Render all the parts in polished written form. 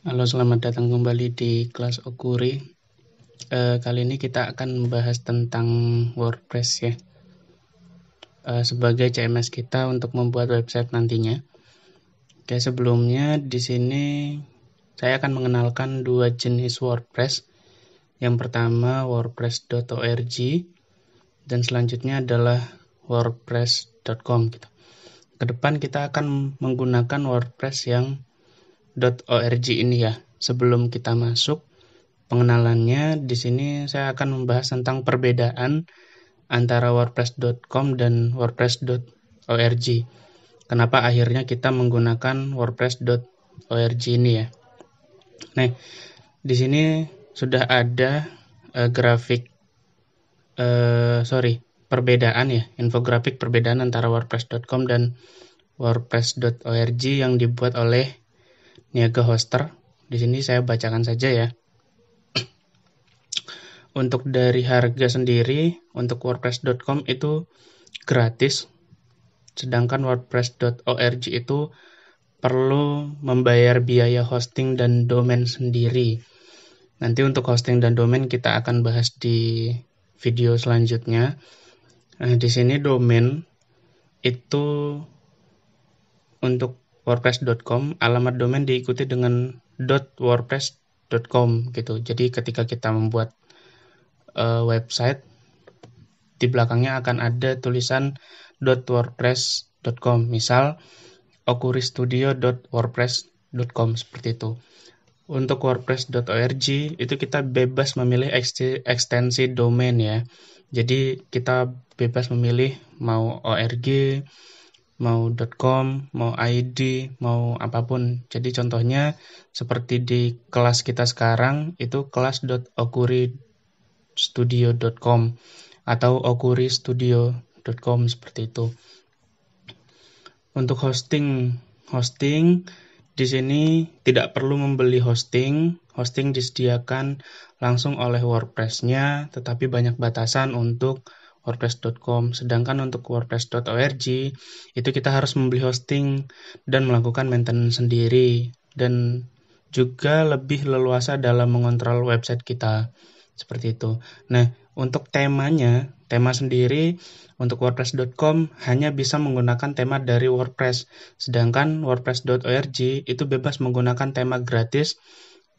Halo, selamat datang kembali di kelas Okuri. Kali ini kita akan membahas tentang WordPress ya, sebagai CMS kita untuk membuat website nantinya. Oke, sebelumnya di sini saya akan mengenalkan dua jenis WordPress. Yang pertama WordPress.org dan selanjutnya adalah WordPress.com gitu. Kedepan kita akan menggunakan WordPress yang .org ini ya. Sebelum kita masuk pengenalannya, di sini saya akan membahas tentang perbedaan antara WordPress.com dan WordPress.org. Kenapa akhirnya kita menggunakan WordPress.org ini ya. Nah, di sini sudah ada grafik perbedaan ya, infografik perbedaan antara WordPress.com dan WordPress.org yang dibuat oleh Niaga Hoster. Di sini saya bacakan saja ya. Untuk dari harga sendiri, untuk WordPress.com itu gratis, sedangkan WordPress.org itu perlu membayar biaya hosting dan domain sendiri. Nanti untuk hosting dan domain kita akan bahas di video selanjutnya. Nah, di sini domain itu untuk WordPress.com, alamat domain diikuti dengan .wordpress.com gitu. Jadi ketika kita membuat website, di belakangnya akan ada tulisan .wordpress.com, misal okuristudio.wordpress.com seperti itu. Untuk WordPress.org itu kita bebas memilih ekstensi domain ya. Jadi kita bebas memilih mau org, mau .com, mau id, mau apapun. Jadi contohnya seperti di kelas kita sekarang itu kelas.okuristudio.com atau okuristudio.com seperti itu. Untuk hosting di sini tidak perlu membeli hosting disediakan langsung oleh WordPress-nya, tetapi banyak batasan untuk WordPress.com. Sedangkan untuk WordPress.org itu kita harus membeli hosting dan melakukan maintenance sendiri, dan juga lebih leluasa dalam mengontrol website kita. Seperti itu. Nah, untuk tema sendiri untuk WordPress.com hanya bisa menggunakan tema dari WordPress, sedangkan WordPress.org itu bebas menggunakan tema gratis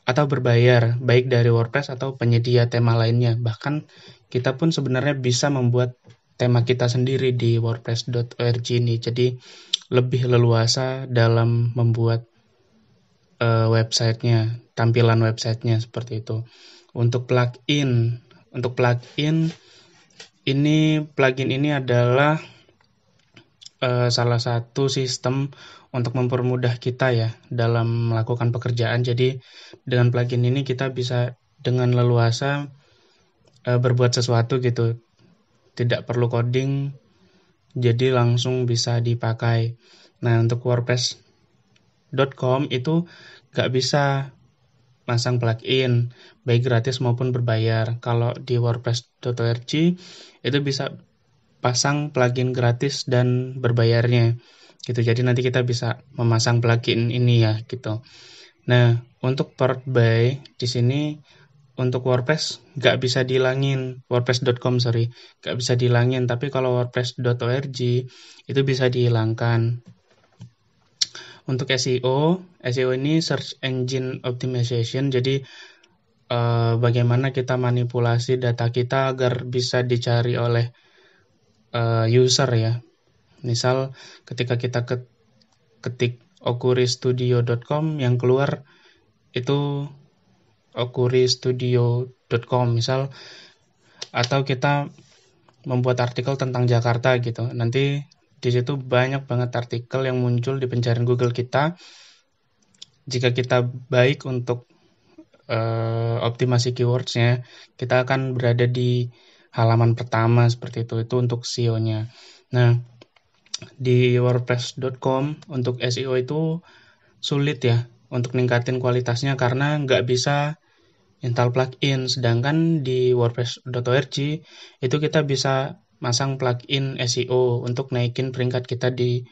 atau berbayar, baik dari WordPress atau penyedia tema lainnya. Bahkan kita pun sebenarnya bisa membuat tema kita sendiri di WordPress.org ini, jadi lebih leluasa dalam membuat websitenya, tampilan websitenya seperti itu. Untuk plugin ini adalah salah satu sistem untuk mempermudah kita ya dalam melakukan pekerjaan. Jadi dengan plugin ini kita bisa dengan leluasa berbuat sesuatu gitu, tidak perlu coding, jadi langsung bisa dipakai. Nah, untuk WordPress.com itu nggak bisa masang plugin, baik gratis maupun berbayar. Kalau di WordPress.org itu bisa pasang plugin gratis dan berbayarnya gitu. Jadi nanti kita bisa memasang plugin ini ya gitu. Nah, untuk port by di sini untuk WordPress nggak bisa dihilangin, WordPress.com nggak bisa dihilangin, tapi kalau WordPress.org itu bisa dihilangkan. Untuk SEO ini Search Engine Optimization, jadi bagaimana kita manipulasi data kita agar bisa dicari oleh user ya. Misal ketika kita ketik okuristudio.com, yang keluar itu okuristudio.com misal, atau kita membuat artikel tentang Jakarta gitu. Nanti di situ banyak banget artikel yang muncul di pencarian Google kita. Jika kita baik untuk optimasi keywords-nya, kita akan berada di halaman pertama seperti itu untuk SEO-nya. Nah, di WordPress.com untuk SEO itu sulit ya untuk ningkatin kualitasnya karena nggak bisa install plugin, sedangkan di WordPress.org itu kita bisa masang plugin SEO untuk naikin peringkat kita di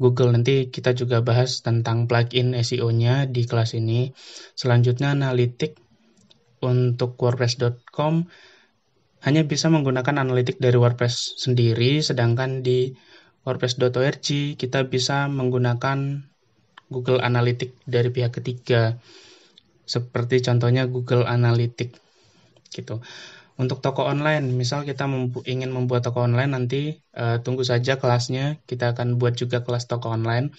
Google. Nanti kita juga bahas tentang plugin SEO-nya di kelas ini. Selanjutnya analitik untuk WordPress.com hanya bisa menggunakan analitik dari WordPress sendiri, sedangkan di WordPress.org kita bisa menggunakan Google Analytics dari pihak ketiga, seperti contohnya Google Analytics gitu. Untuk toko online, misal kita ingin membuat toko online, nanti tunggu saja kelasnya, kita akan buat juga kelas toko online.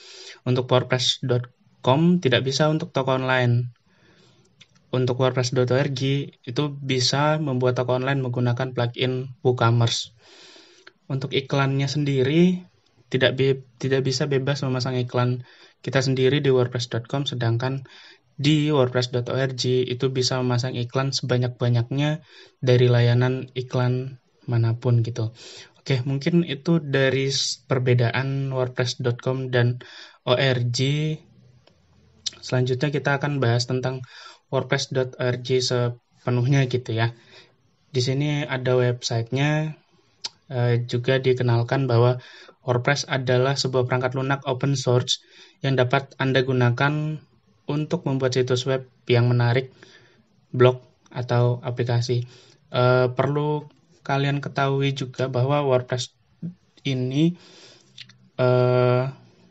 Untuk WordPress.com tidak bisa untuk toko online. Untuk WordPress.org itu bisa membuat toko online menggunakan plugin WooCommerce. Untuk iklannya sendiri tidak bisa bebas memasang iklan kita sendiri di WordPress.com, sedangkan di WordPress.org itu bisa memasang iklan sebanyak-banyaknya dari layanan iklan manapun gitu. Oke, mungkin itu dari perbedaan WordPress.com dan ORG. Selanjutnya kita akan bahas tentang WordPress.org sepenuhnya gitu ya. Di sini ada websitenya, juga dikenalkan bahwa WordPress adalah sebuah perangkat lunak open source yang dapat Anda gunakan untuk membuat situs web yang menarik, blog, atau aplikasi. Perlu kalian ketahui juga bahwa WordPress ini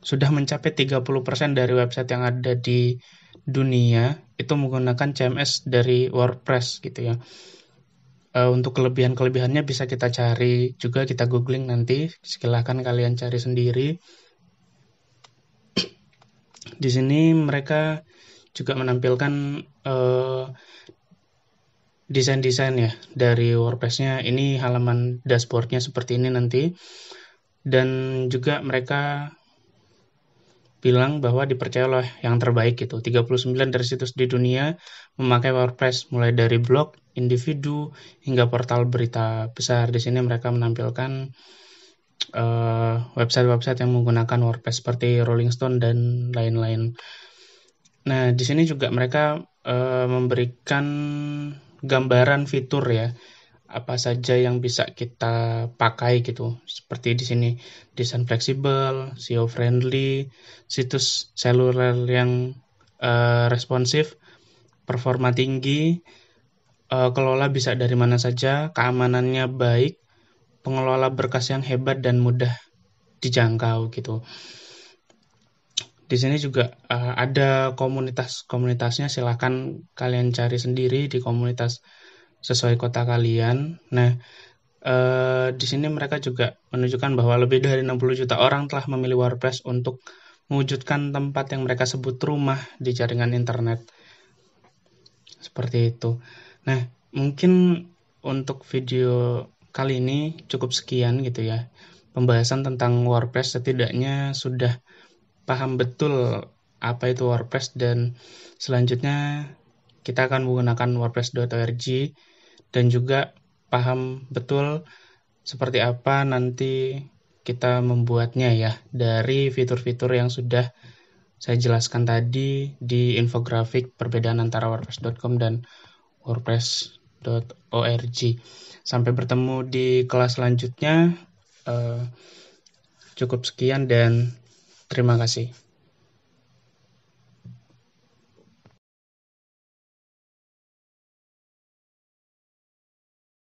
sudah mencapai 30% dari website yang ada di dunia itu menggunakan CMS dari WordPress gitu ya. Untuk kelebihan-kelebihannya bisa kita cari juga, kita googling nanti, silahkan kalian cari sendiri. Di sini mereka juga menampilkan desain-desain ya dari WordPress-nya. Ini halaman dashboard-nya seperti ini nanti. Dan juga mereka bilang bahwa dipercaya oleh yang terbaik gitu. 39 dari situs di dunia memakai WordPress, mulai dari blog, individu, hingga portal berita besar. Di sini mereka menampilkan website-website yang menggunakan WordPress seperti Rolling Stone dan lain-lain. Nah, di sini juga mereka memberikan gambaran fitur ya, apa saja yang bisa kita pakai gitu. Seperti di sini desain fleksibel, SEO friendly, situs seluler yang responsif, performa tinggi, kelola bisa dari mana saja, keamanannya baik, pengelola berkas yang hebat dan mudah dijangkau gitu. Di sini juga ada komunitasnya, silahkan kalian cari sendiri di komunitas sesuai kota kalian. Nah, di sini mereka juga menunjukkan bahwa lebih dari 60 juta orang telah memilih WordPress untuk mewujudkan tempat yang mereka sebut rumah di jaringan internet. Seperti itu. Nah, mungkin untuk video kali ini cukup sekian gitu ya. Pembahasan tentang WordPress, setidaknya sudah paham betul apa itu WordPress, dan selanjutnya kita akan menggunakan WordPress.org dan juga paham betul seperti apa nanti kita membuatnya ya dari fitur-fitur yang sudah saya jelaskan tadi di infografik perbedaan antara WordPress.com dan WordPress.org. Sampai bertemu di kelas selanjutnya. Cukup sekian dan terima kasih.